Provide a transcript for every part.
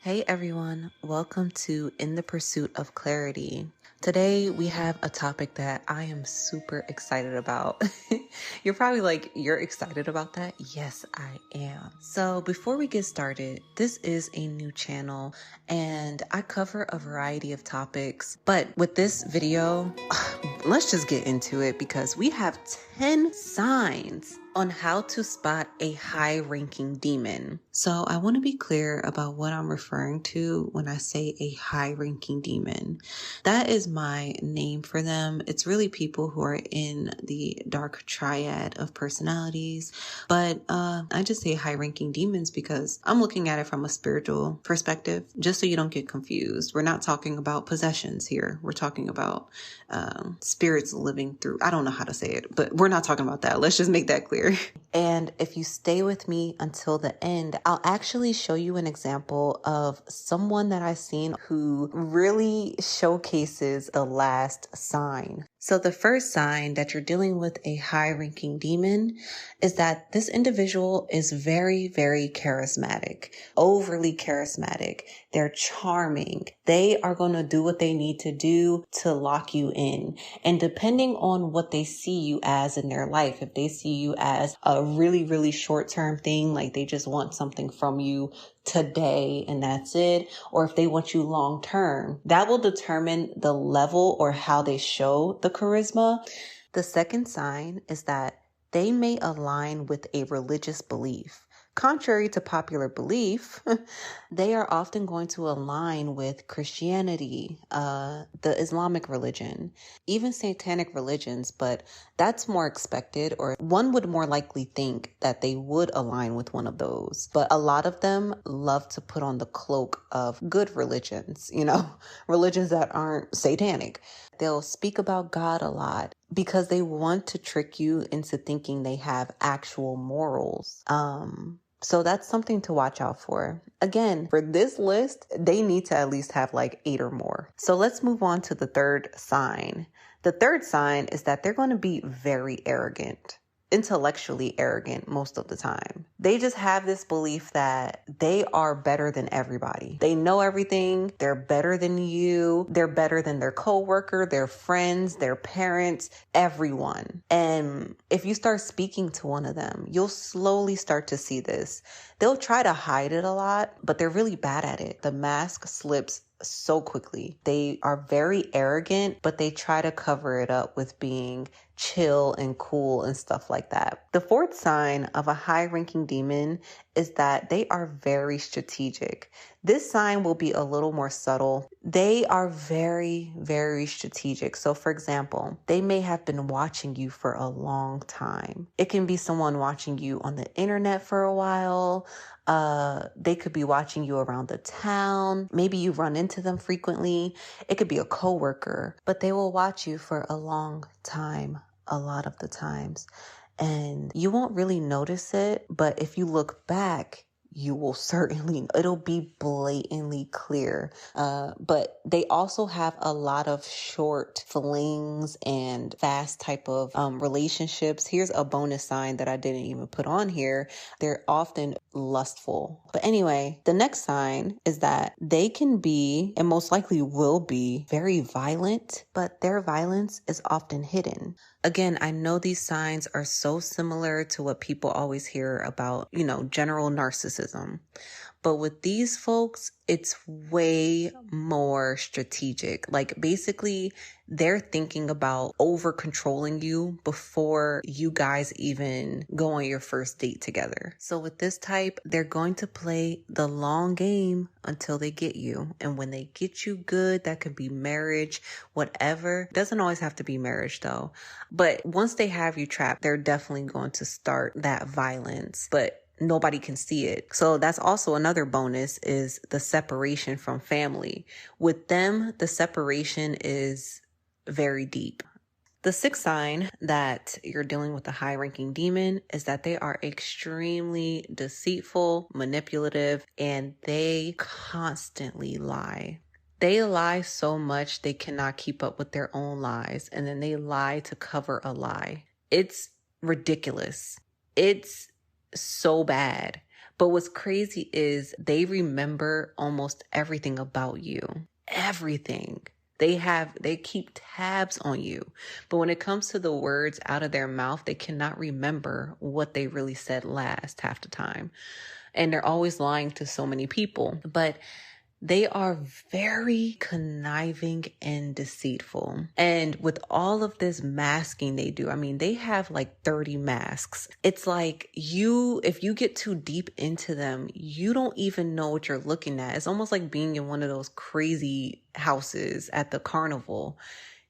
Hey everyone, welcome to In the Pursuit of Clarity. Today we have a topic that I am super excited about. You're probably like, you're excited about that? Yes, I am. So before we get started, this is a new channel and I cover a variety of topics. But with this video, let's just get into it because we have 10 signs on how to spot a high-ranking demon. So I want to be clear about what I'm referring to when I say a high-ranking demon. That is my name for them. It's really people who are in the dark triad of personalities. But I just say high-ranking demons because I'm looking at it from a spiritual perspective, just so you don't get confused. We're not talking about possessions here. We're talking about spirits living through. I don't know how to say it, but we're not talking about that. Let's just make that clear. And if you stay with me until the end, I'll actually show you an example of someone that I've seen who really showcases the last sign. So the first sign that you're dealing with a high-ranking demon is that this individual is very, very charismatic, overly charismatic. They're charming. They are going to do what they need to do to lock you in. And depending on what they see you as in their life, if they see you as a really, really short-term thing, like they just want something from you today and that's it, or if they want you long term, that will determine the level or how they show the charisma. The second sign is that they may align with a religious belief. Contrary to popular belief, they are often going to align with Christianity, the Islamic religion, even satanic religions, but that's more expected, or one would more likely think that they would align with one of those. But a lot of them love to put on the cloak of good religions, religions that aren't satanic. They'll speak about God a lot because they want to trick you into thinking they have actual morals. So that's something to watch out for. Again, for this list, they need to at least have like 8 or more. So let's move on to the third sign. The third sign is that they're going to be very arrogant, intellectually arrogant most of the time. They just have this belief that they are better than everybody. They know everything. They're better than you. They're better than their coworker, their friends, their parents, everyone. And if you start speaking to one of them, you'll slowly start to see this. They'll try to hide it a lot, but they're really bad at it. The mask slips so quickly. They are very arrogant, but they try to cover it up with being chill and cool and stuff like that. The fourth sign of a high-ranking demon is that they are very strategic. This sign will be a little more subtle. They are very, very strategic. So for example, they may have been watching you for a long time. It can be someone watching you on the internet for a while. They could be watching you around the town. Maybe you run into them frequently. It could be a coworker, but they will watch you for a long time, a lot of the times. And you won't really notice it, but if you look back, you will certainly, it'll be blatantly clear. But they also have a lot of short flings and fast type of relationships. Here's a bonus sign that I didn't even put on here. They're often lustful. But anyway, the next sign is that they can be, and most likely will be, very violent, but their violence is often hidden. Again, I know these signs are so similar to what people always hear about, general narcissism. But with these folks, it's way more strategic. Like basically, they're thinking about over controlling you before you guys even go on your first date together. So with this type, they're going to play the long game until they get you. And when they get you good, that could be marriage, whatever. Doesn't always have to be marriage though. But once they have you trapped, they're definitely going to start that violence. But nobody can see it. So that's also another bonus is the separation from family. With them, the separation is very deep. The sixth sign that you're dealing with a high-ranking demon is that they are extremely deceitful, manipulative, and they constantly lie. They lie so much they cannot keep up with their own lies, and then they lie to cover a lie. It's ridiculous. It's so bad. But what's crazy is they remember almost everything about you. Everything. They keep tabs on you. But when it comes to the words out of their mouth, they cannot remember what they really said last half the time. And they're always lying to so many people. But they are very conniving and deceitful. And with all of this masking they do, I mean, they have like 30 masks. It's like if you get too deep into them, you don't even know what you're looking at. It's almost like being in one of those crazy houses at the carnival.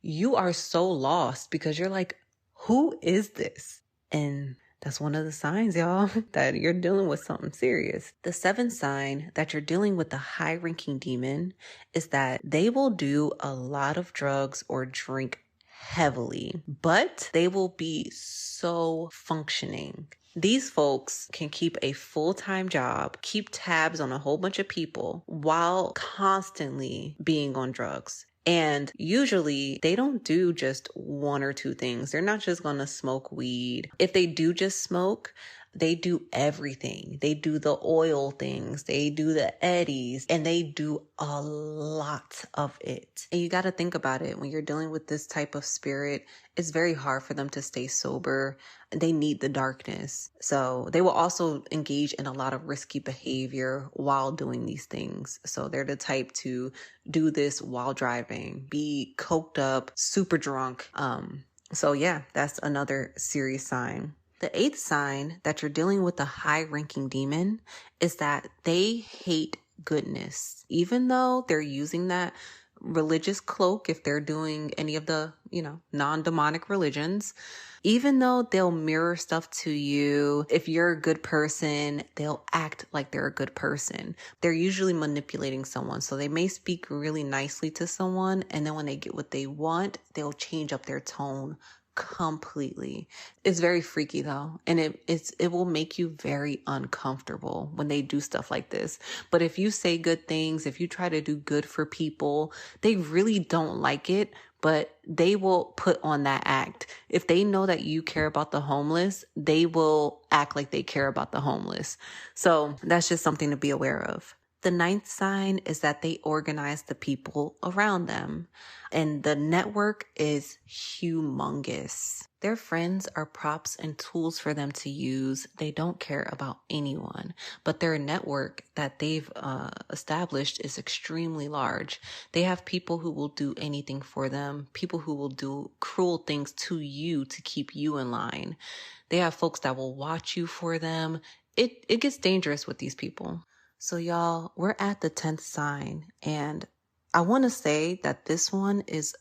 You are so lost because you're like, who is this? And that's one of the signs, y'all, that you're dealing with something serious. The 7th sign that you're dealing with the high-ranking demon is that they will do a lot of drugs or drink heavily, but they will be so functioning. These folks can keep a full-time job, keep tabs on a whole bunch of people while constantly being on drugs. And usually they don't do just one or two things. They're not just going to smoke weed. If they do just smoke, they do everything. They do the oil things. They do the eddies, and they do a lot of it. And you got to think about it. When you're dealing with this type of spirit, it's very hard for them to stay sober. They need the darkness. So they will also engage in a lot of risky behavior while doing these things. So they're the type to do this while driving, be coked up, super drunk. So yeah, that's another serious sign. The 8th sign that you're dealing with a high-ranking demon is that they hate goodness. Even though they're using that religious cloak, if they're doing any of the, non-demonic religions, even though they'll mirror stuff to you, if you're a good person, they'll act like they're a good person. They're usually manipulating someone. So they may speak really nicely to someone, and then when they get what they want, they'll change up their tone completely. It's very freaky though. And it will make you very uncomfortable when they do stuff like this. But if you say good things, if you try to do good for people, they really don't like it, but they will put on that act. If they know that you care about the homeless, they will act like they care about the homeless. So that's just something to be aware of. The 9th sign is that they organize the people around them, and the network is humongous. Their friends are props and tools for them to use. They don't care about anyone, but their network that they've established is extremely large. They have people who will do anything for them, people who will do cruel things to you to keep you in line. They have folks that will watch you for them. It gets dangerous with these people. So y'all, we're at the 10th sign, and I want to say that this one is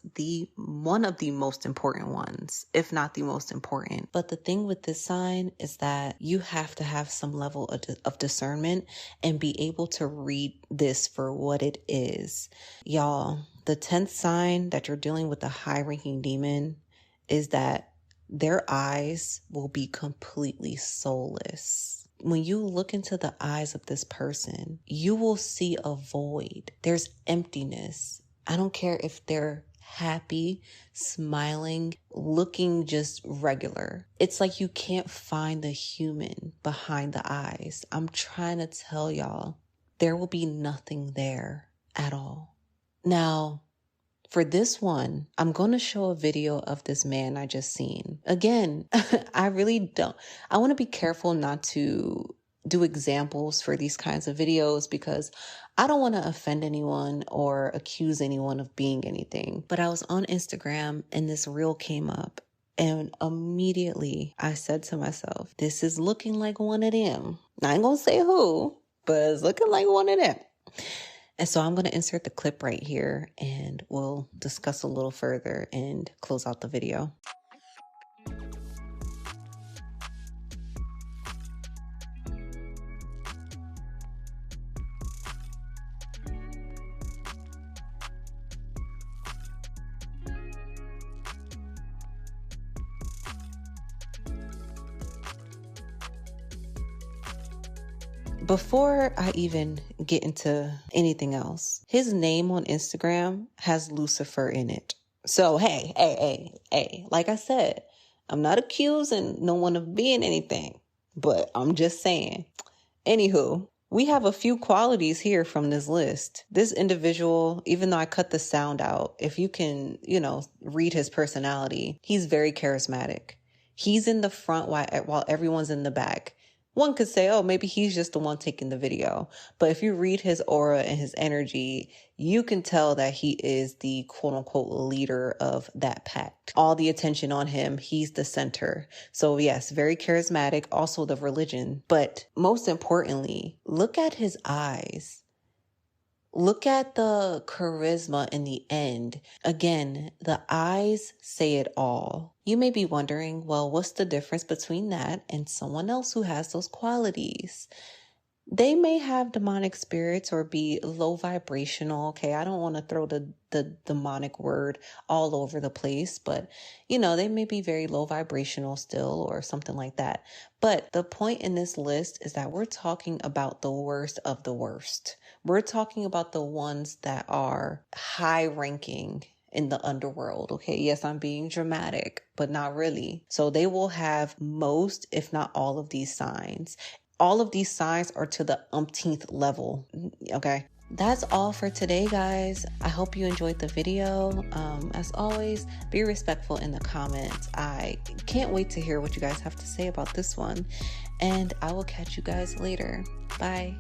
one of the most important ones, if not the most important. But the thing with this sign is that you have to have some level of discernment and be able to read this for what it is. Y'all, the 10th sign that you're dealing with a high-ranking demon is that their eyes will be completely soulless. When you look into the eyes of this person, you will see a void. There's emptiness. I don't care if they're happy, smiling, looking just regular. It's like you can't find the human behind the eyes. I'm trying to tell y'all, there will be nothing there at all. Now, for this one, I'm going to show a video of this man I just seen. Again, I want to be careful not to do examples for these kinds of videos because I don't want to offend anyone or accuse anyone of being anything. But I was on Instagram and this reel came up, and immediately I said to myself, this is looking like one of them. I ain't going to say who, but it's looking like one of them. And so I'm going to insert the clip right here and we'll discuss a little further and close out the video. Before I even get into anything else, his name on Instagram has Lucifer in it. So, hey, like I said, I'm not accusing no one of being anything, but I'm just saying, Anywho, we have a few qualities here from this list. This individual, even though I cut the sound out, if you can, read his personality, he's very charismatic. He's in the front while everyone's in the back. One could say, oh, maybe he's just the one taking the video. But if you read his aura and his energy, you can tell that he is the quote unquote leader of that pack. All the attention on him, he's the center. So yes, very charismatic, also the religion. But most importantly, look at his eyes. Look at the charisma in the end. Again, the eyes say it all. You may be wondering, well, what's the difference between that and someone else who has those qualities? They may have demonic spirits or be low vibrational. Okay, I don't want to throw the demonic word all over the place, but they may be very low vibrational still or something like that. But the point in this list is that we're talking about the worst of the worst. We're talking about the ones that are high ranking in the underworld. Okay, yes, I'm being dramatic, but not really. So they will have most, if not all, of these signs. All of these signs are to the umpteenth level. Okay. That's all for today, guys. I hope you enjoyed the video. As always, be respectful in the comments. I can't wait to hear what you guys have to say about this one. And I will catch you guys later. Bye.